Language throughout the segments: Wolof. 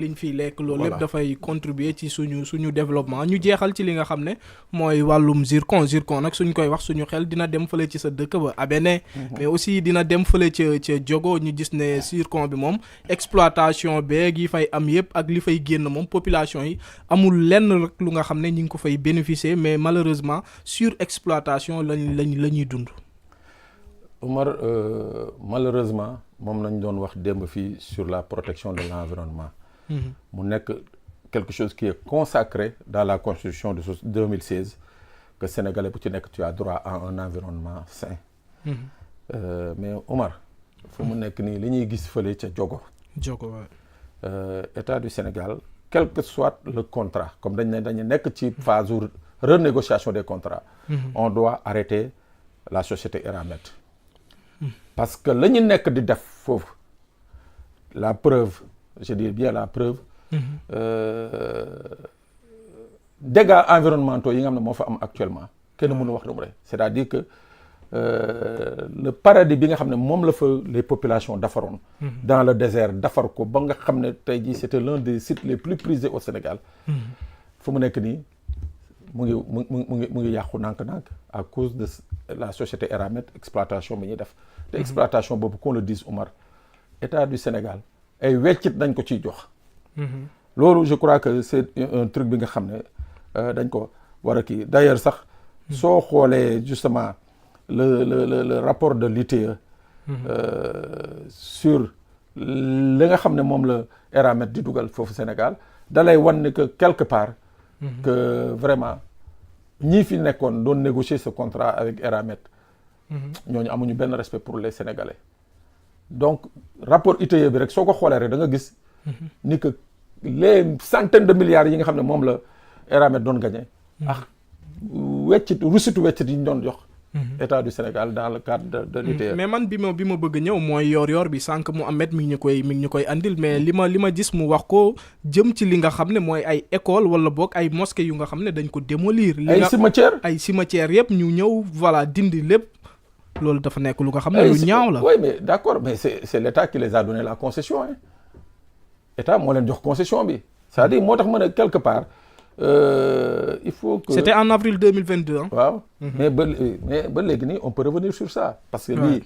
liñ fiy lekk loolu lépp dafay contribuer ci suñu développement ñu jeexal ci li nga xam ne mooy wàllum zircon nag suñ koy wax suñu xel dina dem fële ci sa dëkk ba Abéné mais aussi dina dem fële ca Diogo ñu gis ne zircon bi moom exploitation beeg yi fay am yëpp ak li fay génn moom population yi amul lenn rek lu nga xam ne ñi ngi ko fay bénéficier mais malheureusement surexploitation la ñuy dund. Omar, malheureusement moom lañ doon wax démb fii sur la protection de l'environnement. mu nekk quelque chose qui est consacré dans la constitution de 2016 que sénégalais bu ci nekk tu as droit à un environnement sain. Mais Omar fu mu nekk nii li ñuy gis fële ca Diogo état du Sénégal quel que soit le contrat comme dañu nekk ci phase renégociation des contrats. On doit arrêter la société Eramet. Parce que la ñu nekk di def foofu la preuve je dis bien la preuve dégâts environnementaux yi nga xam ne moo fa am actuellement kenn mënu wax dum rek c'est-à-dire que le paradis bi nga xam ne moom la fa les populations defaroon dans le désert defar ko ba nga xam ne tey jii c'était l'un des sites les plus prisés au Sénégal fu mu nekk nii mu ngi yàqu nànk-nànk à cause de la société Eramet exploitation bi ñuy def te exploitation boobu qu'on le dise Omar état du Sénégal ay weccit dañ ko ciy jox loolu je crois que c'est un truc bi nga xam ne dañ ko war a kii d'ailleurs sax soo xoolee justement le rapport de l'ITIE sur li nga xam ne moom la Eramet di dugal foofu Sénégal da lay wan ne que quelque part que vraiment ñii fi nekkoon doon négocier ce contrat avec Eramet ñooñu amuñu benn respect pour les Sénégalais donc rapport ITIE bi rek soo ko xoolee rek da nga gis ni que les centaines de milliards yi nga xam ne moom la Eramet doon gagné ak rusitu weccit yi ñu doon jox état du Sénégal dans le cadre de l'ITIE. mais man bi ma bëgg ñëw mooy yor bi sànq Mouhamed mi ngi ñu koy andil mais li ma gis mu wax ko jëm ci li nga xam ne mooy ay école wala boog ay mosquées yu nga xam ne dañ ko démolir. ay cimetières yëpp ñu ñëw voilà dindi lépp loolu dafa nekk lu nga xam ne lu ñaaw la. oui mais d'accord mais c'est l'État qui les a donné la concession hein. État moo leen jox concession bi c'est-à-dire moo tax ma ne quelque part. Il faut que c'était en avril 2022 hein. waaw mais ba léegi nii on peut revenir sur ça parce que lii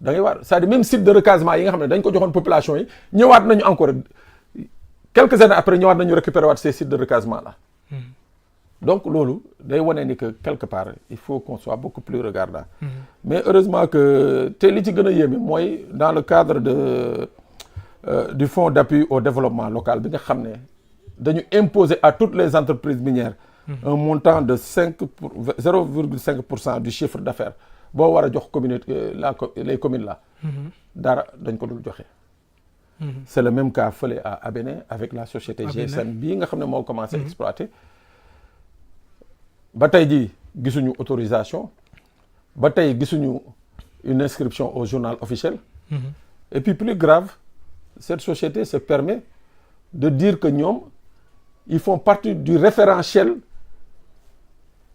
da ngay waar c'est-à-dire même site de recasement yi nga xam ne dañ ko joxoon population yi ñëwaat nañu encore quelques années après ñëwaat nañu récupérer waat ces sites de recasement là donc loolu day wane ni que quelque part il faut qu'on soit beaucoup plus regardant mais heureusement que te li ci gën a yéeme mooy dans le cadre du fonds d'appui au développement local bi nga xam ne dañu imposer à toutes les entreprises minières un montant de 0,5% du chiffre d'affaires boo war a jox les communes là dara dañ ko dul joxe c'est le même cas fële à Abéné avec la société GSN bii nga xam ne moo commencé exploiter ba tey jii gisuñu autorisation ba tey gisuñu une inscription au journal officiel et puis plus grave cette société se permet de dire que ñoom ils font partie du référentiel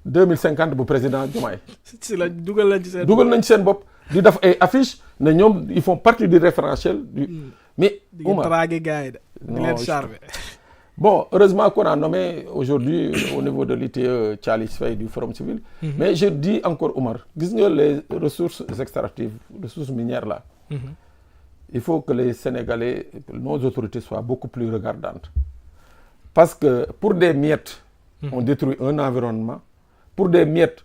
2050 bu président Diomaye. si la dugal nañ ci seen bopp di def ay affiches ne ñoom ils font partie du référentiel du. mais Omar draguer gars yi de. di leen charmer. Bon, heureusement qu'on a nommé aujourd'hui au niveau de l'ITIE Thialis Faye du Forum Civil. Mais je dis encore Omar, gis nga les ressources extractives, les ressources minières là. Il faut que les Sénégalais, nos autorités soient beaucoup plus regardantes. Parce que pour des miettes, on détruit un environnement. Pour des miettes,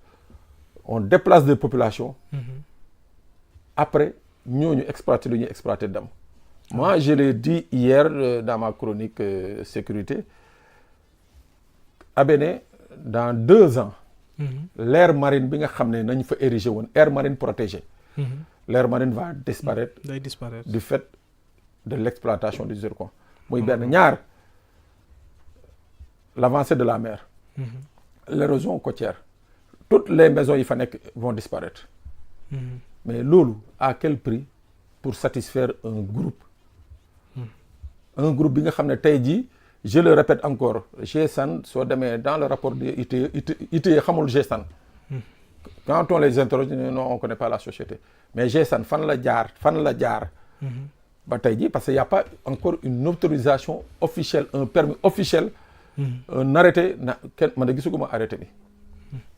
on déplace des populations. Après, nous exploitons lu ñuy exploiter dem. Moi, je l'ai dit hier dans ma chronique sécurité. À Bénin, dans 2 ans, l'aire marine bi nga xam ne nañ fa ériger woon aire marine protégée. L'aire marine va disparaître. Du fait de l'exploitation du zircon. Muy benn ñaar. L'avancée de la mer, l'érosion côtière, toutes les maisons yi fa nekk vont disparaître. Mais loolu à quel prix pour satisfaire un groupe? Un groupe bi nga xam ne tey jii je le répète encore GSAN soo demee dans le rapport de ITIE xamul GSAN. Quand on les interroge non on connaît pas la société mais GSAN fan la jaar ba tey jii parce que y a pas encore une autorisation officielle un permis officiel. Un arrêté na kenn man de gisuguma arrêté bi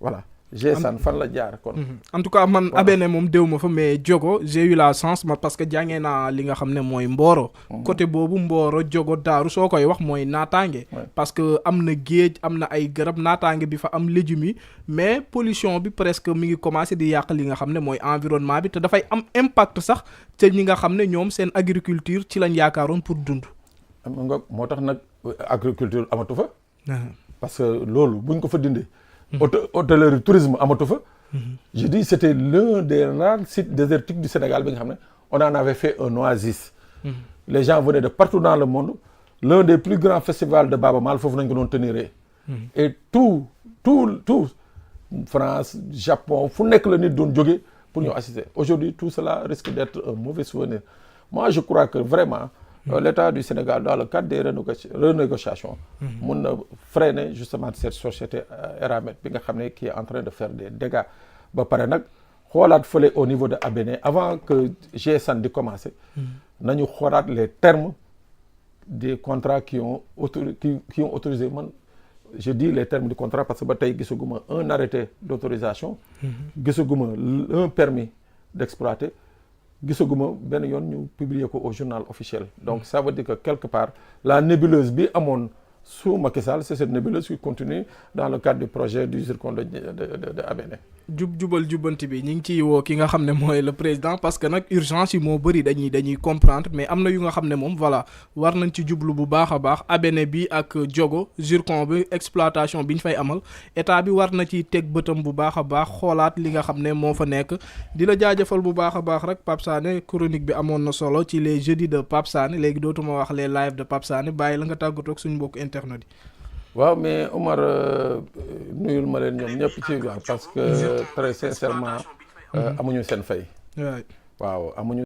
voilà. GSAN fan la jaar kon. en tout cas man Abéné moom déw ma fa mais Diogo j'ai eu la chance ma parce que jàngee naa li nga xam ne mooy Mboro. côté boobu Mboro Diogo Daaru soo koy wax mooy naataange. parce que am na géej am na ay garab naataange bi fa am légumes yi mais pollution bi presque mi ngi commencé di yàq li nga xam ne mooy environnement bi te dafay am impact sax te ñi nga xam ne ñoom seen agriculture ci lañ yaakaaroon pour dund. moo tax nag agriculture amatu fa. parce que loolu buñ ko fa dindee. hôtellerie tourisme amatu fa. je dis c'était l'un des rares sites désertiques du Sénégal bi nga xam ne on en avait fait un oasis. Les gens venaient de partout dans le monde. L'un des plus grands festivals de Baaba Maal foofu nañ ko doon tenir. Et tout France Japon fu nekk la nit doon jóge pour ñu assister. Aujourd'hui tout cela risque d'être un mauvais souvenir. Moi je crois que vraiment l'État du Sénégal dans le cadre des renégociations mun na freiner justement cette société Eramet bi nga xam ne qui est en train de faire des dégâts ba pare nag xoolaat fële au niveau de Abéné avant que GSAN di commencer nañu xoolaat les termes des contrats qui ont autorisé man je dis les termes du contrat parce que ba tey gisaguma un arrêté d'autorisation gisaguma un permis d'exploiter gisaguma benn yoon ñu publier ko au journal officiel donc ça veut dire que quelque part la nébuleuse bi amoon sous Macky Sall c'est cette nébuleuse qui continue dans le cadre du projet du zircon de Abéné. jubal jubbanti bi ñu ngi ciy woo ki nga xam ne mooy le président parce que nag urgence yi moo bëri dañuy comprendre mais am na yu nga xam ne moom voilà war nañ ci jublu bu baax a baax Abéné bi ak Diogo zircon bi exploitation bi ñu fay amal état bi war na ci teg bëtam bu baax a baax xoolaat li nga xam ne moo fa nekk di la jaajëfal bu baax a baax rek Pape Sané chronique bi amoon na solo ci les jeudis de Pape Sané léegi dootuma wax les live de Pape Sané bàyyi la nga tàggatoo ak suñu mbokk internet yi. waaw mais Omar nuyul ma leen ñoom ñëpp ci parce que très sincèrement amuñu seen fay. waaw amuñu